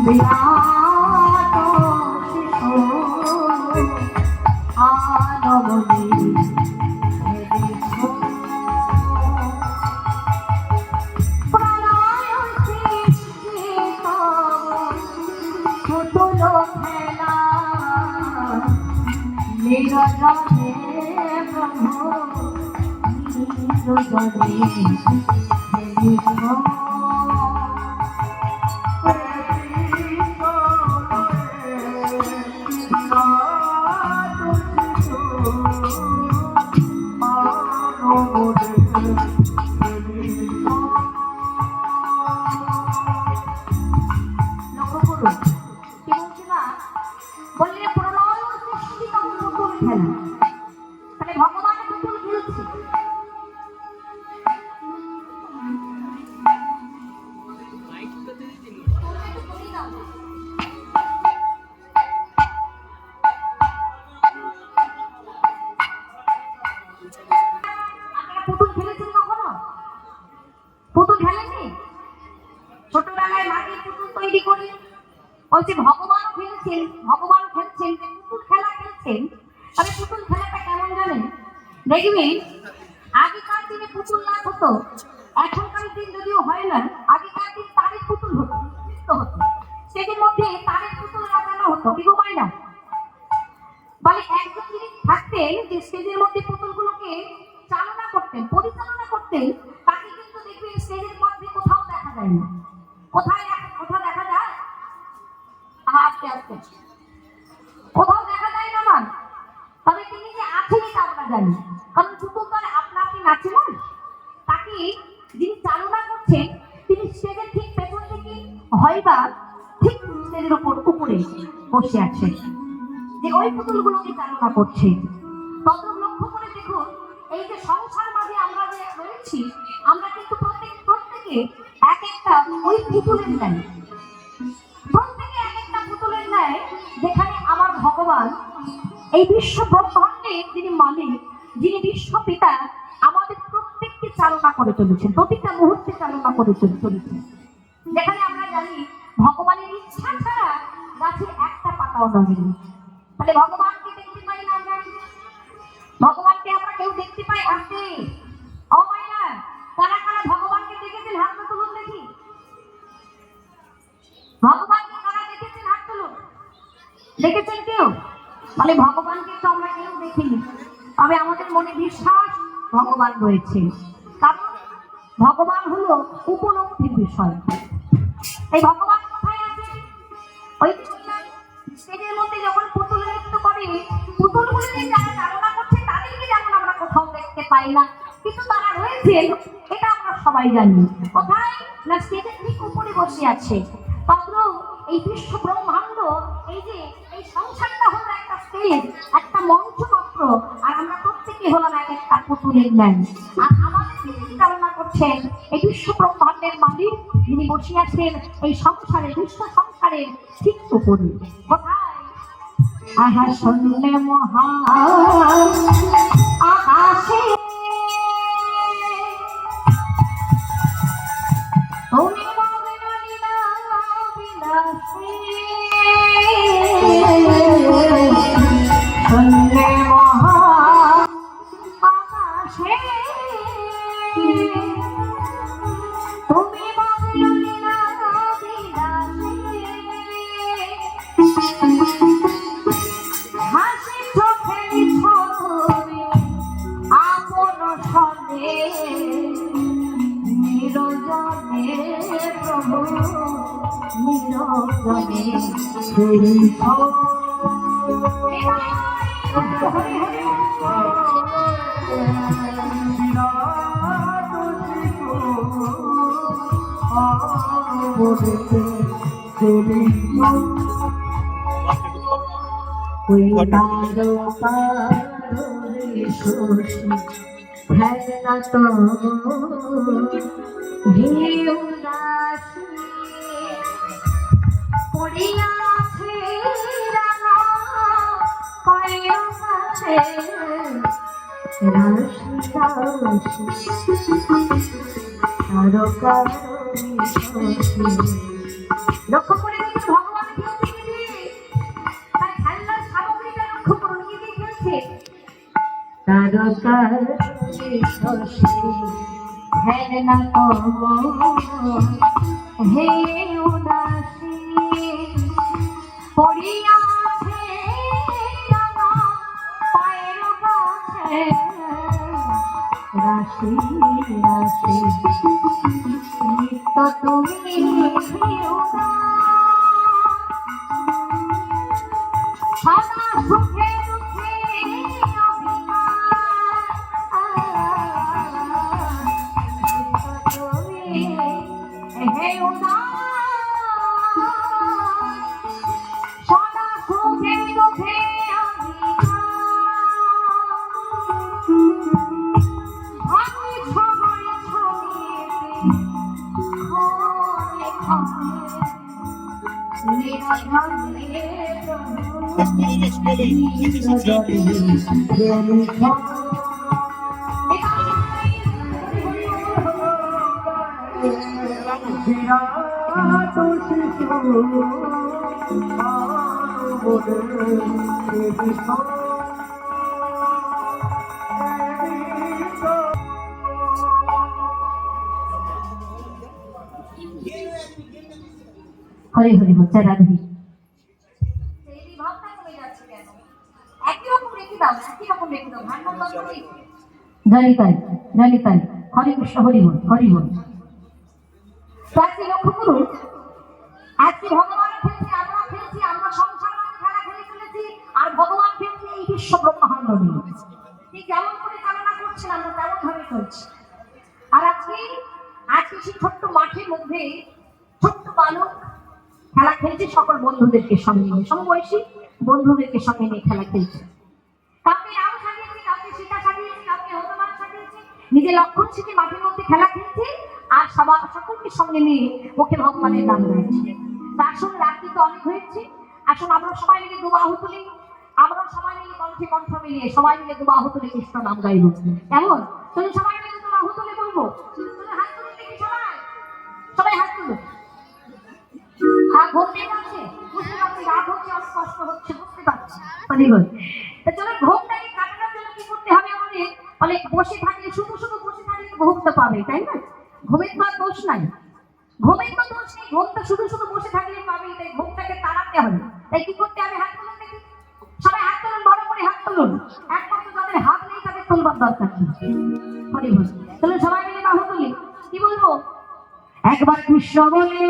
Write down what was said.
বিরাট আনবনী পুতুল খেলা নিরজনে ব্রহ্ম বললে প্রলয় সৃষ্টি পুতুল খেলা, তাহলে ভগবান পুতুল খেলছে। পুতুল খেলেছেন কখনো? পুতুল খেলেননি? ছোটবেলায় মাটির পুতুল তৈরি করে বলছে ভগবান খেলছেন, ভগবান খেলছেন, পুতুল খেলা খেলছেন। তবে পুতুল খেলাটা কেমন জানেন? দেখবেন আগেকার দিনে পুতুল নাচ হতো, এখনকার দিন যদিও হয় না। আগেকার দিন তারের পুতুল হতো, স্টেজের মধ্যে তারের পুতুল লাগানো হতো। কি গো না বলে একজন যিনি থাকতেন যে স্টেজের মধ্যে পুতুলগুলোকে চালনা করতেন, পরিচালনা করতেন, তাকে কিন্তু দেখবেন স্টেজের মধ্যে কোথাও দেখা যায় না। কোথায় দেখা যায়? আস্তে আস্তে কোথাও দেখা যায় না মান। তবে তিনি যে আছেন এটা আমরা জানি, কারণ পুতুল তো আপনা আপনি নাচে না। তাকে যিনি চালনা করছেন তিনি স্টেজের ঠিক পেছন থেকে হয়বা ঠিক স্টেজের উপরে বসে আছেন, যে ওই পুতুলগুলোকে চালনা করছে। তদ্রূপ লক্ষ্য করে দেখুন, এই যে সংসার মাঝে আমরা যে রয়েছি, আমরা কিন্তু প্রত্যেকে এক একটা ওই পুতুলের ন্যায়, প্রত্যেকে এক একটা পুতুলের ন্যায়, যেখানে আমার ভগবান এই বিশ্ব ব্রহ্মাণ্ডের যিনি মালিক, যিনি বিশ্ব পিতা, আমাদের প্রত্যেককে চালনা করে চলেছেন, প্রতিটা মুহূর্তে চালনা করে চলেছেন। যেখানে আমরা জানি ভগবানের ইচ্ছা ছাড়া গাছের একটা পাতাও নড়েনি। তাহলে ভগবানকে দেখতে পাই না আমরা? ভগবানকে আমরা কেউ দেখতে পাই? আসতে ও মাইনা, কারা কারা ভগবানকে দেখেছেন? হাত তুলুন দেখি। ভগবানকে কারা দেখেছেন? হাত তুলুন। দেখেছেন কেউ? তাহলে ভগবানকে তো আমরা কেউ দেখিনি, তবে আমাদের মনে বিশ্বাস ভগবান রয়েছে। কারণ ভগবান হলো উপলব্ধির বিষয়। এই ভগবান কোথায় আছে? ওই স্টেজের মধ্যে যখন পুতুল নৃত্য করে, পুতুলগুলো যারা চালনা করছে তাদেরকে যেমন আমরা কোথাও দেখতে পাই না, কিন্তু তারা রয়েছেন এটা আমরা সবাই জানি। কোথায় না স্টেজের ঠিক উপরে বসে আছে। তদ্রূপ এই বিশ্ব ব্রহ্মাণ্ড, এই যে এই সংসারটা হলো একটা স্টেজ, একটা মঞ্চ মাত্র, আর আমরা প্রত্যেকে হলাম এক একটা পুতুলের ন্যায়। আর আমাদের যিনি চালনা করছেন এই বিশ্ব ব্রহ্মাণ্ডের মালিক, যিনি বসে আছেন এই সংসারে, বিশ্ব সংসারের ঠিক উপরে। কোথায়? আহা শুনলে মহা আকাশে তুমি শুনলে মহা আকাশে তুমি হাসি চোখের ছবি আপন সনে নিরজনে প্রভু নিরজনে লক্ষ্য করে দেখুন হেলনা তব হে উদাসী পড়িয়াছে আমার পায়ের কাছে রাশি রাশি নিত্য তুমি সদা সুখে দুঃখে হে সদা সুখে দুঃখে হরি হরি বলছে রাধে জানিতাই হরে কৃষ্ণ হরি বল হরি বল। তো আজকে লক্ষ্য করুন, আজকে ভগবান খেলছে, আমরা খেলছি, আমরা সংসার খেলা খেলে চলেছি, আর ভগবান খেলছে এই বিশ্ব ব্রহ্মাণ্ড নিয়ে। ঠিক যেমন করে চালনা করছেন আমরা তেমন ভাবে চলছি। আর আজকে সেই ছোট্ট মাঠের মধ্যে ছোট্ট বালক খেলা খেলছে সকল বন্ধুদেরকে সঙ্গে নিয়ে, সমবয়সী বন্ধুদেরকে সঙ্গে নিয়ে খেলা খেলছে। কাউকে রাম সাজিয়েছে, কাউকে সীতা সাজিয়েছে, কাউকে হনুমান সাজিয়েছে, নিজে লক্ষণ শিখে মাঠের মধ্যে খেলা খেলছে, আর সবার সকলকে সঙ্গে নিয়ে মুখে ভগবানের নাম রয়েছে। আসুন, রাত্রি তো অনেক হয়েছে, আসুন আমরা সবাই মিলে দুবাহু তুলি, আমরা সবাই মিলে কণ্ঠে কণ্ঠ মিলিয়ে সবাই মিলে দুবাহু তুলে কৃষ্ণ নাম গাইব। কেমন? তুমি সবাই মিলে দুবাহু তুলে বলবো, হাত তুলে দেখি সবাই, সবাই হাত তুলো। আর ঘুম পেয়ে যাচ্ছে, বুঝতে পারছি রাত হচ্ছে, অনেক কষ্ট হচ্ছে, বুঝতে পারছি। চলো ঘুমটাকে কাটানোর জন্য কি করতে হবে আমাদের? অনেক বসে থাকলে, শুধু শুধু বসে থাকলে ঘুমটা পাবে, তাই না? ঘুমের তো আর দোষ নাই, ঘুমের তো দোষ নেই, ঘুমটা শুধু শুধু বসে থাকলে পাবে, তাই ঘুমটাকে তাড়াতে হবে। তাই কি করতে হবে? হাত তুলুন দেখি, সবাই হাত তুলুন, বড় করে হাত তুলুন। একমাত্র যাদের হাত নেই তাদের তুলবার দরকার নেই। হরি বল। চলুন সবাই মিলে বাহু তুলি, কি বলবো? একবার কৃষ্ণ বলে